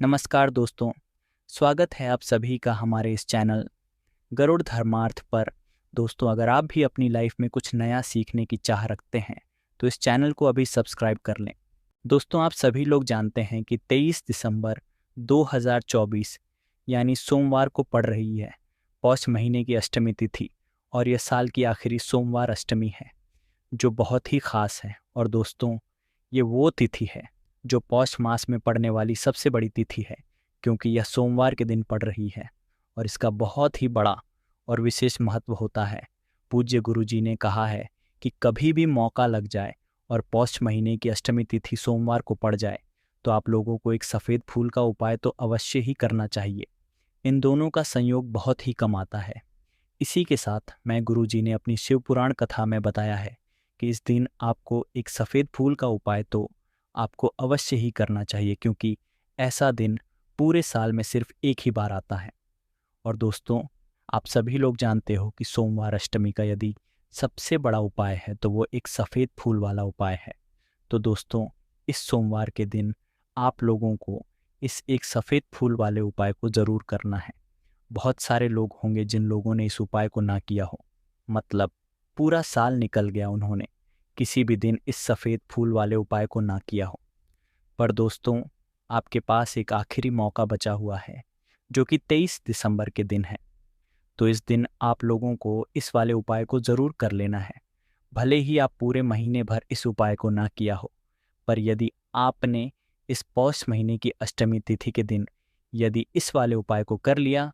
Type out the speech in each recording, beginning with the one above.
नमस्कार दोस्तों, स्वागत है आप सभी का हमारे इस चैनल गरुड़ धर्मार्थ पर। दोस्तों, अगर आप भी अपनी लाइफ में कुछ नया सीखने की चाह रखते हैं तो इस चैनल को अभी सब्सक्राइब कर लें। दोस्तों, आप सभी लोग जानते हैं कि 23 दिसंबर 2024 यानी सोमवार को पड़ रही है पौष महीने की अष्टमी तिथि, और यह साल की आखिरी सोमवार अष्टमी है जो बहुत ही खास है। और दोस्तों, ये वो तिथि है जो पौष मास में पड़ने वाली सबसे बड़ी तिथि है, क्योंकि यह सोमवार के दिन पड़ रही है और इसका बहुत ही बड़ा और विशेष महत्व होता है। पूज्य गुरु जी ने कहा है कि कभी भी मौका लग जाए और पौष महीने की अष्टमी तिथि सोमवार को पड़ जाए तो आप लोगों को एक सफ़ेद फूल का उपाय तो अवश्य ही करना चाहिए। इन दोनों का संयोग बहुत ही कम आता है। इसी के साथ मैं गुरु जी ने अपनी शिव पुराण कथा में बताया है कि इस दिन आपको एक सफ़ेद फूल का उपाय तो आपको अवश्य ही करना चाहिए, क्योंकि ऐसा दिन पूरे साल में सिर्फ एक ही बार आता है। और दोस्तों, आप सभी लोग जानते हो कि सोमवार अष्टमी का यदि सबसे बड़ा उपाय है तो वो एक सफ़ेद फूल वाला उपाय है। तो दोस्तों, इस सोमवार के दिन आप लोगों को इस एक सफ़ेद फूल वाले उपाय को ज़रूर करना है। बहुत सारे लोग होंगे जिन लोगों ने इस उपाय को ना किया हो, मतलब पूरा साल निकल गया उन्होंने किसी भी दिन इस सफ़ेद फूल वाले उपाय को ना किया हो। पर दोस्तों, आपके पास एक आखिरी मौका बचा हुआ है जो कि 23 दिसंबर के दिन है। तो इस दिन आप लोगों को इस वाले उपाय को ज़रूर कर लेना है। भले ही आप पूरे महीने भर इस उपाय को ना किया हो, पर यदि आपने इस पौष महीने की अष्टमी तिथि के दिन यदि इस वाले उपाय को कर लिया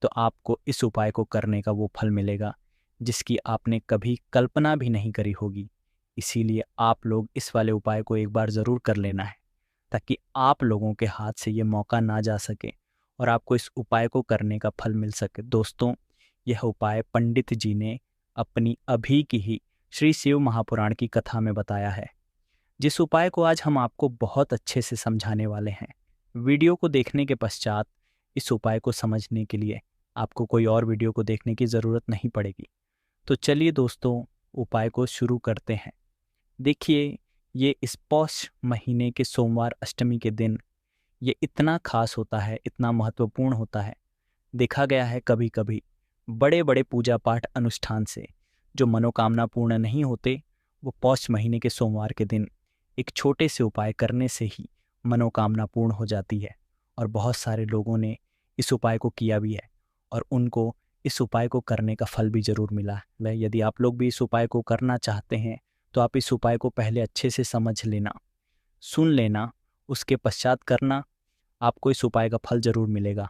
तो आपको इस उपाय को करने का वो फल मिलेगा जिसकी आपने कभी कल्पना भी नहीं करी होगी। इसीलिए आप लोग इस वाले उपाय को एक बार ज़रूर कर लेना है, ताकि आप लोगों के हाथ से ये मौका ना जा सके और आपको इस उपाय को करने का फल मिल सके। दोस्तों, यह उपाय पंडित जी ने अपनी अभी की ही श्री शिव महापुराण की कथा में बताया है, जिस उपाय को आज हम आपको बहुत अच्छे से समझाने वाले हैं। वीडियो को देखने के पश्चात इस उपाय को समझने के लिए आपको कोई और वीडियो को देखने की ज़रूरत नहीं पड़ेगी। तो चलिए दोस्तों, उपाय को शुरू करते हैं। देखिए, ये इस पौष महीने के सोमवार अष्टमी के दिन ये इतना खास होता है, इतना महत्वपूर्ण होता है। देखा गया है कभी कभी बड़े बड़े पूजा पाठ अनुष्ठान से जो मनोकामना पूर्ण नहीं होते, वो पौष महीने के सोमवार के दिन एक छोटे से उपाय करने से ही मनोकामना पूर्ण हो जाती है। और बहुत सारे लोगों ने इस उपाय को किया भी है और उनको इस उपाय को करने का फल भी ज़रूर मिला है। यदि आप लोग भी इस उपाय को करना चाहते हैं तो आप इस उपाय को पहले अच्छे से समझ लेना, सुन लेना, उसके पश्चात करना। आपको इस उपाय का फल ज़रूर मिलेगा।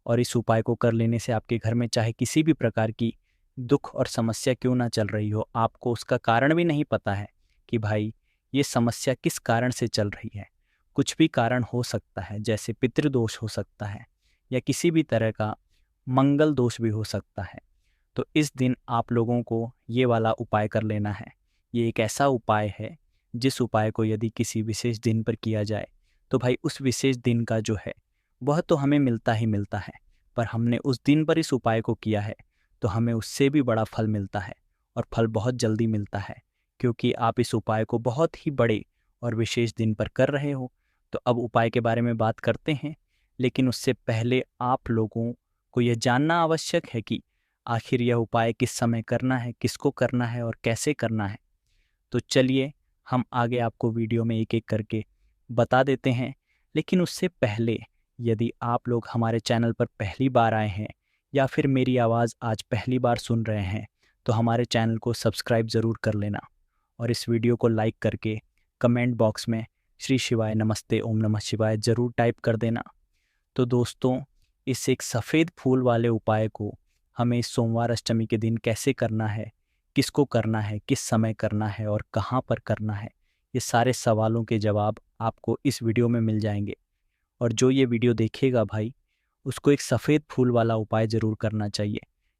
और इस उपाय को कर लेने से आपके घर में चाहे किसी भी प्रकार की दुख और समस्या क्यों ना चल रही हो, आपको उसका कारण भी नहीं पता है कि भाई ये समस्या किस कारण से चल रही है। कुछ भी कारण हो सकता है, जैसे पितृदोष हो सकता है या किसी भी तरह का मंगल दोष भी हो सकता है। तो इस दिन आप लोगों को ये वाला उपाय कर लेना है। ये एक ऐसा उपाय है जिस उपाय को यदि किसी विशेष दिन पर किया जाए तो भाई उस विशेष दिन का जो है वह तो हमें मिलता ही मिलता है, पर हमने उस दिन पर इस उपाय को किया है तो हमें उससे भी बड़ा फल मिलता है। और फल बहुत जल्दी मिलता है, क्योंकि आप इस उपाय को बहुत ही बड़े और विशेष दिन पर कर रहे हो। तो अब उपाय के बारे में बात करते हैं, लेकिन उससे पहले आप लोगों को यह जानना आवश्यक है कि आखिर यह उपाय किस समय करना है, किसको करना है और कैसे करना है। तो चलिए, हम आगे आपको वीडियो में एक एक करके बता देते हैं। लेकिन उससे पहले, यदि आप लोग हमारे चैनल पर पहली बार आए हैं या फिर मेरी आवाज़ आज पहली बार सुन रहे हैं तो हमारे चैनल को सब्सक्राइब ज़रूर कर लेना और इस वीडियो को लाइक करके कमेंट बॉक्स में श्री शिवाय नमस्ते ओम नमः शिवाय ज़रूर टाइप कर देना। तो दोस्तों, इस एक सफ़ेद फूल वाले उपाय को हमें इस सोमवार अष्टमी के दिन कैसे करना है, किसको करना है, किस समय करना है और कहाँ पर करना है, ये सारे सवालों के जवाब आपको इस वीडियो में मिल जाएंगे। और जो ये वीडियो देखेगा भाई, उसको एक सफ़ेद फूल वाला उपाय ज़रूर करना चाहिए,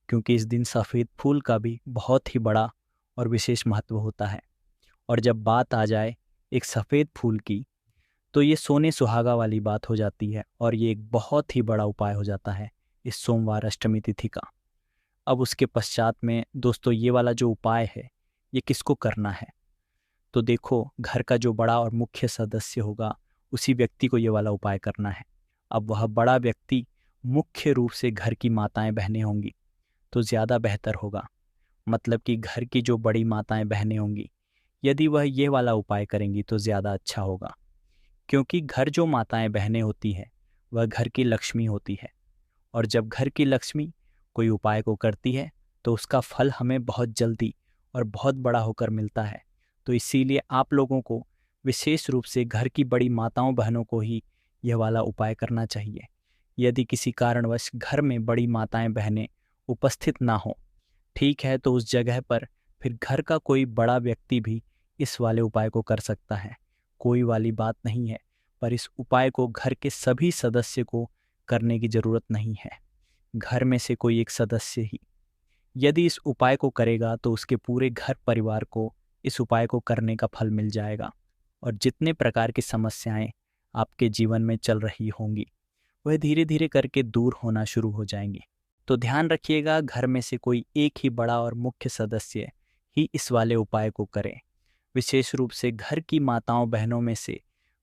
क्योंकि इस दिन सफ़ेद फूल का भी बहुत ही बड़ा और विशेष महत्व होता है। और जब बात आ जाए एक सफ़ेद फूल की, तो ये सोने सुहागा वाली बात हो जाती है और ये एक बहुत ही बड़ा उपाय हो जाता है इस सोमवार अष्टमी तिथि का। अब उसके पश्चात में दोस्तों, ये वाला जो उपाय है ये किसको करना है। तो देखो, घर का जो बड़ा और मुख्य सदस्य होगा उसी व्यक्ति को ये वाला उपाय करना है। अब वह बड़ा व्यक्ति मुख्य रूप से घर की माताएं बहनें होंगी तो ज़्यादा बेहतर होगा। मतलब कि घर की जो बड़ी माताएं बहनें होंगी, यदि वह ये वाला उपाय करेंगी तो ज़्यादा अच्छा होगा। क्योंकि घर जो माताएं बहनें होती हैं वह घर की लक्ष्मी होती है, और जब घर की लक्ष्मी कोई उपाय को करती है तो उसका फल हमें बहुत जल्दी और बहुत बड़ा होकर मिलता है। तो इसीलिए आप लोगों को विशेष रूप से घर की बड़ी माताओं बहनों को ही यह वाला उपाय करना चाहिए। यदि किसी कारणवश घर में बड़ी माताएं बहनें उपस्थित ना हो, ठीक है, तो उस जगह पर फिर घर का कोई बड़ा व्यक्ति भी इस वाले उपाय को कर सकता है। कोई वाली बात नहीं है, पर इस उपाय को घर के सभी सदस्य को करने की ज़रूरत नहीं है। घर में से कोई एक सदस्य ही यदि इस उपाय को करेगा तो उसके पूरे घर परिवार को इस उपाय को करने का फल मिल जाएगा, और जितने प्रकार की समस्याएं आपके जीवन में चल रही होंगी वह धीरे धीरे करके दूर होना शुरू हो जाएंगी। तो ध्यान रखिएगा, घर में से कोई एक ही बड़ा और मुख्य सदस्य ही इस वाले उपाय को करे। विशेष रूप से घर की माताओं बहनों में से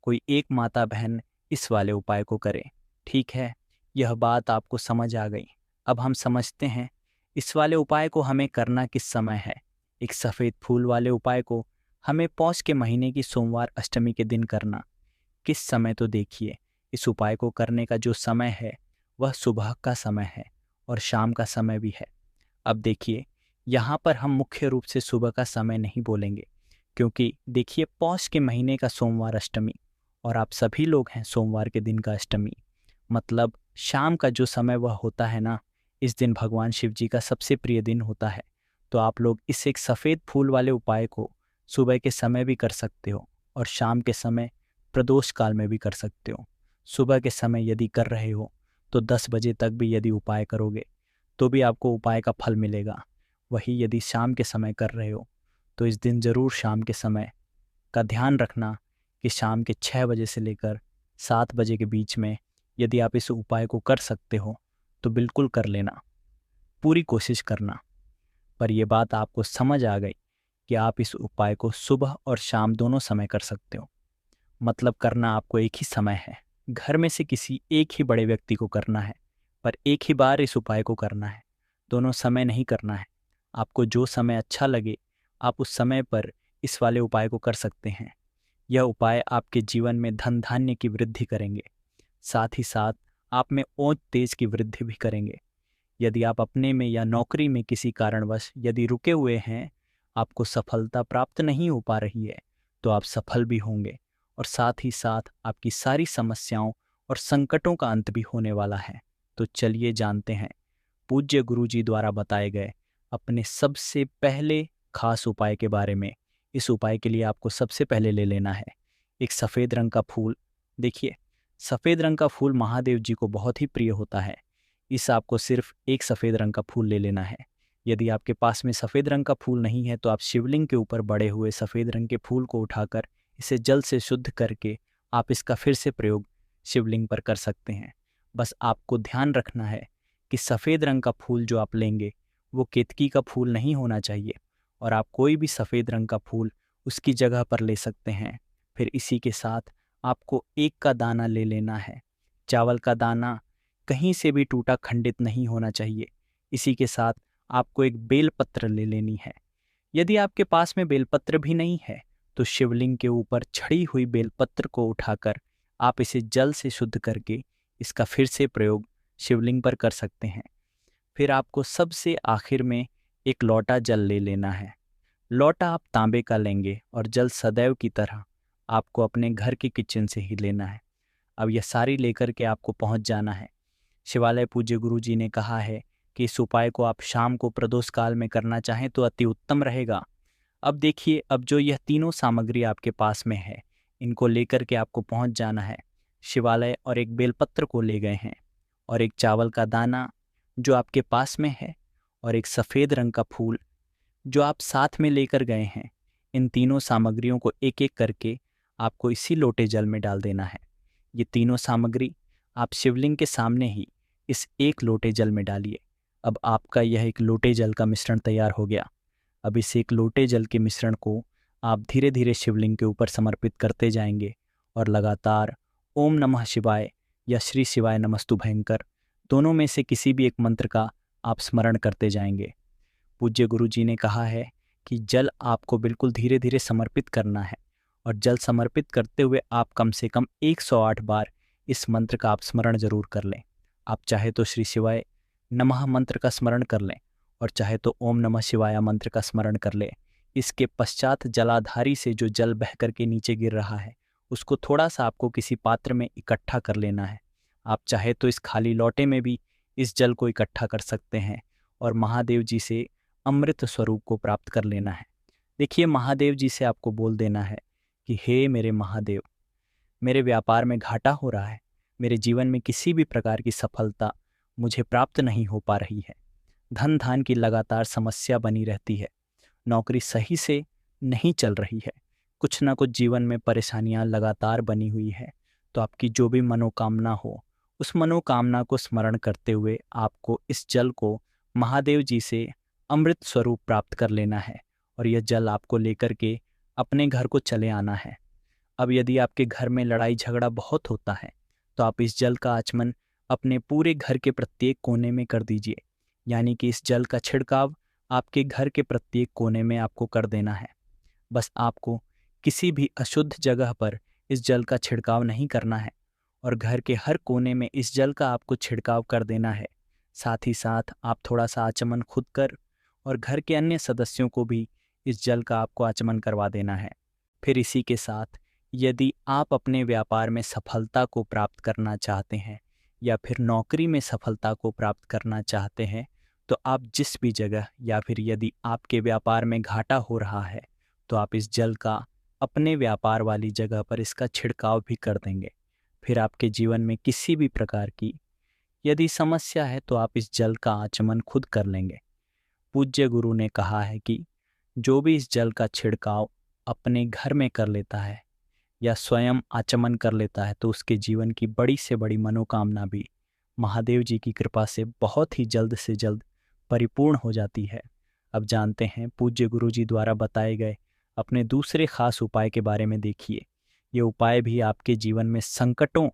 कोई एक माता बहन इस वाले उपाय को करे। ठीक है, यह बात आपको समझ आ गई। अब हम समझते हैं इस वाले उपाय को हमें करना किस समय है। एक सफ़ेद फूल वाले उपाय को हमें पौष के महीने की सोमवार अष्टमी के दिन करना। किस समय, तो देखिए, इस उपाय को करने का जो समय है वह सुबह का समय है और शाम का समय भी है। अब देखिए, यहाँ पर हम मुख्य रूप से सुबह का समय नहीं बोलेंगे, क्योंकि देखिए पौष के महीने का सोमवार अष्टमी, और आप सभी लोग हैं सोमवार के दिन का अष्टमी, मतलब शाम का जो समय वह होता है ना, इस दिन भगवान शिव जी का सबसे प्रिय दिन होता है। तो आप लोग इस एक सफ़ेद फूल वाले उपाय को सुबह के समय भी कर सकते हो और शाम के समय प्रदोष काल में भी कर सकते हो। सुबह के समय यदि कर रहे हो तो 10 बजे तक भी यदि उपाय करोगे तो भी आपको उपाय का फल मिलेगा। वही यदि शाम के समय कर रहे हो तो इस दिन ज़रूर शाम के समय का ध्यान रखना कि शाम के 6 बजे से लेकर 7 बजे के बीच में यदि आप इस उपाय को कर सकते हो तो बिल्कुल कर लेना, पूरी कोशिश करना। पर यह बात आपको समझ आ गई कि आप इस उपाय को सुबह और शाम दोनों समय कर सकते हो। मतलब करना आपको एक ही समय है, घर में से किसी एक ही बड़े व्यक्ति को करना है, पर एक ही बार इस उपाय को करना है, दोनों समय नहीं करना है। आपको जो समय अच्छा लगे आप उस समय पर इस वाले उपाय को कर सकते हैं। यह उपाय आपके जीवन में धन धान्य की वृद्धि करेंगे, साथ ही साथ आप में ओज तेज की वृद्धि भी करेंगे। यदि आप अपने में या नौकरी में किसी कारणवश यदि रुके हुए हैं, आपको सफलता प्राप्त नहीं हो पा रही है, तो आप सफल भी होंगे, और साथ ही साथ आपकी सारी समस्याओं और संकटों का अंत भी होने वाला है। तो चलिए जानते हैं पूज्य गुरु जी द्वारा बताए गए अपने सबसे पहले खास उपाय के बारे में। इस उपाय के लिए आपको सबसे पहले ले लेना है एक सफ़ेद रंग का फूल। देखिए, सफ़ेद रंग का फूल महादेव जी को बहुत ही प्रिय होता है। इस आपको सिर्फ एक सफ़ेद रंग का फूल ले लेना है। यदि आपके पास में सफ़ेद रंग का फूल नहीं है तो आप शिवलिंग के ऊपर बड़े हुए सफ़ेद रंग के फूल को उठाकर इसे जल से शुद्ध करके आप इसका फिर से प्रयोग शिवलिंग पर कर सकते हैं। बस आपको ध्यान रखना है कि सफ़ेद रंग का फूल जो आप लेंगे वो केतकी का फूल नहीं होना चाहिए, और आप कोई भी सफ़ेद रंग का फूल उसकी जगह पर ले सकते हैं। फिर इसी के साथ आपको एक का दाना ले लेना है। चावल का दाना कहीं से भी टूटा खंडित नहीं होना चाहिए। इसी के साथ आपको एक बेलपत्र ले लेनी है। यदि आपके पास में बेलपत्र भी नहीं है तो शिवलिंग के ऊपर छड़ी हुई बेलपत्र को उठाकर आप इसे जल से शुद्ध करके इसका फिर से प्रयोग शिवलिंग पर कर सकते हैं। फिर आपको सबसे आखिर में एक लोटा जल ले लेना है। लोटा आप तांबे का लेंगे और जल सदैव की तरह आपको अपने घर के किचन से ही लेना है। अब यह सारी लेकर के आपको पहुंच जाना है। शिवालय पूज्य गुरु जी ने कहा है कि इस उपाय को आप शाम को प्रदोष काल में करना चाहें तो अति उत्तम रहेगा। अब देखिए, अब जो यह तीनों सामग्री आपके पास में है इनको लेकर के आपको पहुंच जाना है शिवालय, और एक बेलपत्र को ले गए हैं, और एक चावल का दाना जो आपके पास में है, और एक सफ़ेद रंग का फूल जो आप साथ में लेकर गए हैं। इन तीनों सामग्रियों को एक एक करके आपको इसी लोटे जल में डाल देना है। ये तीनों सामग्री आप शिवलिंग के सामने ही इस एक लोटे जल में डालिए। अब आपका यह एक लोटे जल का मिश्रण तैयार हो गया। अब इस एक लोटे जल के मिश्रण को आप धीरे धीरे शिवलिंग के ऊपर समर्पित करते जाएंगे और लगातार ओम नमः शिवाय या श्री शिवाय नमस्तु भयंकर, दोनों में से किसी भी एक मंत्र का आप स्मरण करते जाएंगे। पूज्य गुरु जी ने कहा है कि जल आपको बिल्कुल धीरे धीरे समर्पित करना है, और जल समर्पित करते हुए आप कम से कम 108 बार इस मंत्र का आप स्मरण जरूर कर लें। आप चाहे तो श्री शिवाय नमः मंत्र का स्मरण कर लें, और चाहे तो ओम नमः शिवाय मंत्र का स्मरण कर लें। इसके पश्चात जलाधारी से जो जल बह करके नीचे गिर रहा है उसको थोड़ा सा आपको किसी पात्र में इकट्ठा कर लेना है। आप चाहे तो इस खाली लोटे में भी इस जल को इकट्ठा कर सकते हैं और महादेव जी से अमृत स्वरूप को प्राप्त कर लेना है। देखिए, महादेव जी से आपको बोल देना है कि हे मेरे महादेव, मेरे व्यापार में घाटा हो रहा है, मेरे जीवन में किसी भी प्रकार की सफलता मुझे प्राप्त नहीं हो पा रही है, धन धान की लगातार समस्या बनी रहती है, नौकरी सही से नहीं चल रही है, कुछ ना कुछ जीवन में परेशानियां लगातार बनी हुई है। तो आपकी जो भी मनोकामना हो, उस मनोकामना को स्मरण करते हुए आपको इस जल को महादेव जी से अमृत स्वरूप प्राप्त कर लेना है, और यह जल आपको लेकर के अपने घर को चले आना है। अब यदि आपके घर में लड़ाई झगड़ा बहुत होता है तो आप इस जल का आचमन अपने पूरे घर के प्रत्येक कोने में कर दीजिए, यानी कि इस जल का छिड़काव आपके घर के प्रत्येक कोने में आपको कर देना है। बस आपको किसी भी अशुद्ध जगह पर इस जल का छिड़काव नहीं करना है, और घर के हर कोने में इस जल का आपको छिड़काव कर देना है। साथ ही साथ आप थोड़ा सा आचमन खुद कर और घर के अन्य सदस्यों को भी इस जल का आपको आचमन करवा देना है। फिर इसी के साथ यदि आप अपने व्यापार में सफलता को प्राप्त करना चाहते हैं या फिर नौकरी में सफलता को प्राप्त करना चाहते हैं, तो आप जिस भी जगह या फिर यदि आपके व्यापार में घाटा हो रहा है तो आप इस जल का अपने व्यापार वाली जगह पर इसका छिड़काव भी कर देंगे। फिर आपके जीवन में किसी भी प्रकार की यदि समस्या है तो आप इस जल का आचमन खुद कर लेंगे। पूज्य गुरु ने कहा है कि जो भी इस जल का छिड़काव अपने घर में कर लेता है या स्वयं आचमन कर लेता है तो उसके जीवन की बड़ी से बड़ी मनोकामना भी महादेव जी की कृपा से बहुत ही जल्द से जल्द परिपूर्ण हो जाती है। अब जानते हैं पूज्य गुरु जी द्वारा बताए गए अपने दूसरे खास उपाय के बारे में। देखिए, ये उपाय भी आपके जीवन में संकटों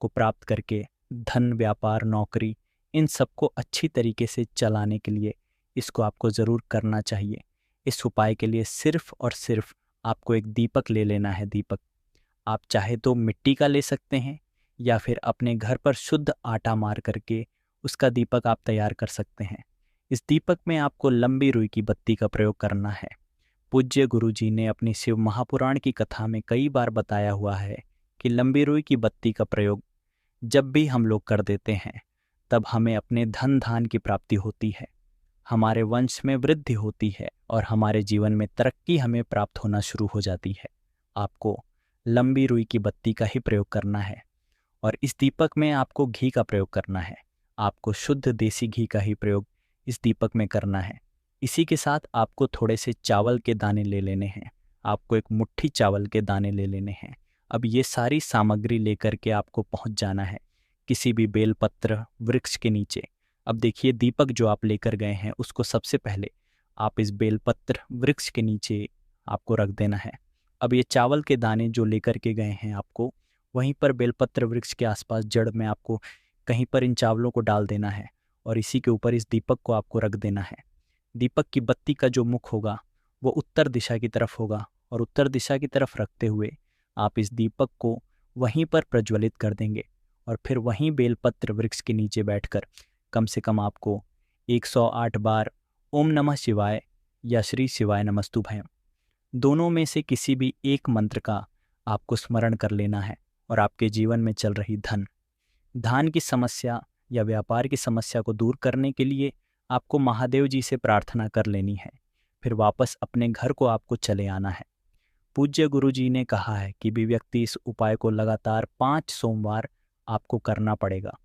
को प्राप्त करके धन, व्यापार, नौकरी, इन सबको अच्छी तरीके से चलाने के लिए इसको आपको ज़रूर करना चाहिए। इस उपाय के लिए सिर्फ और सिर्फ आपको एक दीपक ले लेना है। दीपक आप चाहे तो मिट्टी का ले सकते हैं या फिर अपने घर पर शुद्ध आटा मार करके उसका दीपक आप तैयार कर सकते हैं। इस दीपक में आपको लंबी रुई की बत्ती का प्रयोग करना है। पूज्य गुरु जी ने अपनी शिव महापुराण की कथा में कई बार बताया हुआ है कि लंबी रुई की बत्ती का प्रयोग जब भी हम लोग कर देते हैं तब हमें अपने धन धान की प्राप्ति होती है, हमारे वंश में वृद्धि होती है और हमारे जीवन में तरक्की हमें प्राप्त होना शुरू हो जाती है। आपको लंबी रुई की बत्ती का ही प्रयोग करना है, और इस दीपक में आपको घी का प्रयोग करना है। आपको शुद्ध देसी घी का ही प्रयोग इस दीपक में करना है। इसी के साथ आपको थोड़े से चावल के दाने ले लेने हैं। आपको एक मुट्ठी चावल के दाने ले लेने हैं। अब ये सारी सामग्री लेकर के आपको पहुंच जाना है किसी भी बेलपत्र वृक्ष के नीचे। अब देखिए, दीपक जो आप लेकर गए हैं उसको सबसे पहले आप इस बेलपत्र वृक्ष के नीचे आपको रख देना है। अब ये चावल के दाने जो लेकर के गए हैं आपको वहीं पर बेलपत्र वृक्ष के आसपास जड़ में आपको कहीं पर इन चावलों को डाल देना है, और इसी के ऊपर इस दीपक को आपको रख देना है। दीपक की बत्ती का जो मुख होगा वो उत्तर दिशा की तरफ होगा, और उत्तर दिशा की तरफ रखते हुए आप इस दीपक को वहीं पर प्रज्वलित कर देंगे, और फिर वहीं बेलपत्र वृक्ष के नीचे बैठकर कम से कम आपको 108 बार ओम नमः शिवाय या श्री शिवाय नमस्तुभयम, दोनों में से किसी भी एक मंत्र का आपको स्मरण कर लेना है। और आपके जीवन में चल रही धान की समस्या या व्यापार की समस्या को दूर करने के लिए आपको महादेव जी से प्रार्थना कर लेनी है। फिर वापस अपने घर को आपको चले आना है। पूज्य गुरु जी ने कहा है कि भी व्यक्ति इस उपाय को लगातार 5 सोमवार आपको करना पड़ेगा,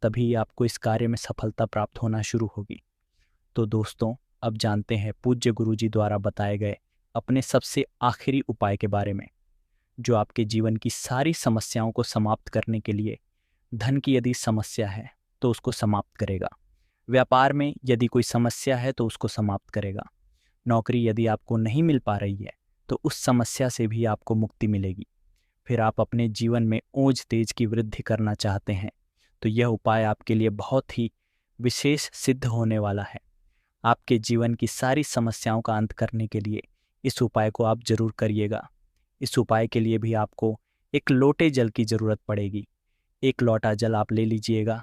तभी आपको इस कार्य में सफलता प्राप्त होना शुरू होगी। तो दोस्तों, अब जानते हैं पूज्य गुरु जी द्वारा बताए गए अपने सबसे आखिरी उपाय के बारे में, जो आपके जीवन की सारी समस्याओं को समाप्त करने के लिए, धन की यदि समस्या है तो उसको समाप्त करेगा, व्यापार में यदि कोई समस्या है तो उसको समाप्त करेगा, नौकरी यदि आपको नहीं मिल पा रही है तो उस समस्या से भी आपको मुक्ति मिलेगी। फिर आप अपने जीवन में ओज तेज की वृद्धि करना चाहते हैं, तो यह उपाय आपके लिए बहुत ही विशेष सिद्ध होने वाला है। आपके जीवन की सारी समस्याओं का अंत करने के लिए इस उपाय को आप जरूर करिएगा। इस उपाय के लिए भी आपको एक लोटे जल की ज़रूरत पड़ेगी। एक लोटा जल आप ले लीजिएगा।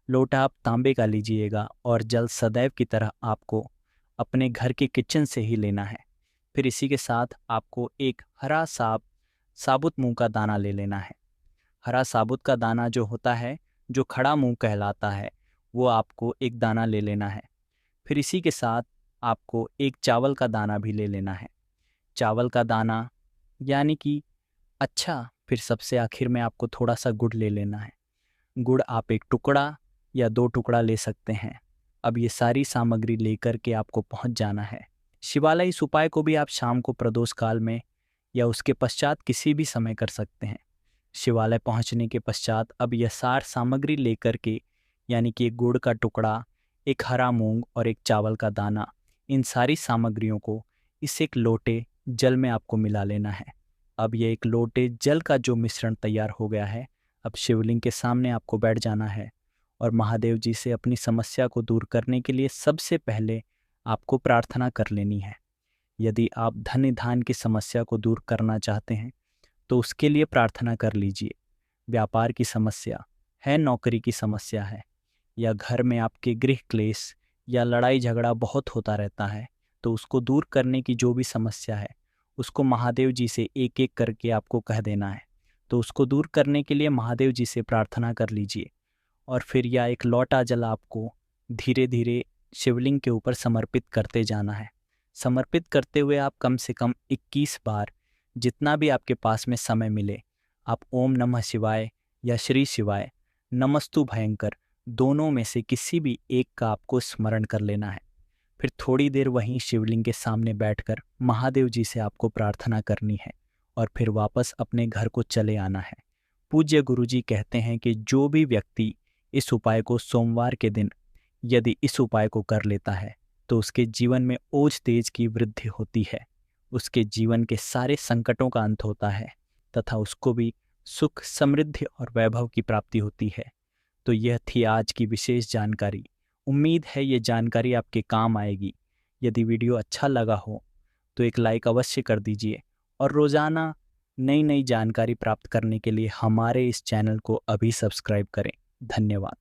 लोटा आप तांबे का लीजिएगा और जल सदैव की तरह आपको अपने घर के किचन से ही लेना है। फिर इसी के साथ आपको एक हरा साबुत मूंग का दाना ले लेना है। हरा साबुत का दाना जो होता है, जो खड़ा मूंग कहलाता है, वो आपको एक दाना ले लेना है। फिर इसी के साथ आपको एक चावल का दाना भी ले लेना है। चावल का दाना यानी कि फिर सबसे आखिर में आपको थोड़ा सा गुड़ ले लेना है। गुड़ आप एक टुकड़ा या 2 टुकड़ा ले सकते हैं। अब ये सारी सामग्री लेकर के आपको पहुंच जाना है शिवालय। इस उपाय को भी आप शाम को प्रदोष काल में या उसके पश्चात किसी भी समय कर सकते हैं। शिवालय पहुंचने के पश्चात अब यह सार सामग्री लेकर के, यानी कि एक गुड़ का टुकड़ा, एक हरा मूंग और एक चावल का दाना, इन सारी सामग्रियों को इस एक लोटे जल में आपको मिला लेना है। अब यह एक लोटे जल का जो मिश्रण तैयार हो गया है, अब शिवलिंग के सामने आपको बैठ जाना है और महादेव जी से अपनी समस्या को दूर करने के लिए सबसे पहले आपको प्रार्थना कर लेनी है। यदि आप धन धान की समस्या को दूर करना चाहते हैं तो उसके लिए प्रार्थना कर लीजिए। व्यापार की समस्या है, नौकरी की समस्या है, या घर में आपके गृह क्लेश या लड़ाई झगड़ा बहुत होता रहता है, तो उसको दूर करने की जो भी समस्या है उसको महादेव जी से एक एक करके आपको कह देना है। तो उसको दूर करने के लिए महादेव जी से प्रार्थना कर लीजिए और फिर यह एक लौटा जल आपको धीरे धीरे शिवलिंग के ऊपर समर्पित करते जाना है। समर्पित करते हुए आप कम से कम 21 बार, जितना भी आपके पास में समय मिले, आप ओम नमः शिवाय या श्री शिवाय, नमस्तु भयंकर, दोनों में से किसी भी एक का आपको स्मरण कर लेना है। फिर थोड़ी देर वहीं शिवलिंग के सामने बैठकर महादेव जी से आपको प्रार्थना करनी है और फिर वापस अपने घर को चले आना है। पूज्य गुरुजी कहते हैं कि जो भी व्यक्ति इस उपाय को सोमवार के दिन यदि इस उपाय को कर लेता है तो उसके जीवन में ओज तेज की वृद्धि होती है, उसके जीवन के सारे संकटों का अंत होता है तथा उसको भी सुख, समृद्धि और वैभव की प्राप्ति होती है। तो यह थी आज की विशेष जानकारी। उम्मीद है ये जानकारी आपके काम आएगी। यदि वीडियो अच्छा लगा हो तो एक लाइक अवश्य कर दीजिए और रोज़ाना नई नई जानकारी प्राप्त करने के लिए हमारे इस चैनल को अभी सब्सक्राइब करें। धन्यवाद।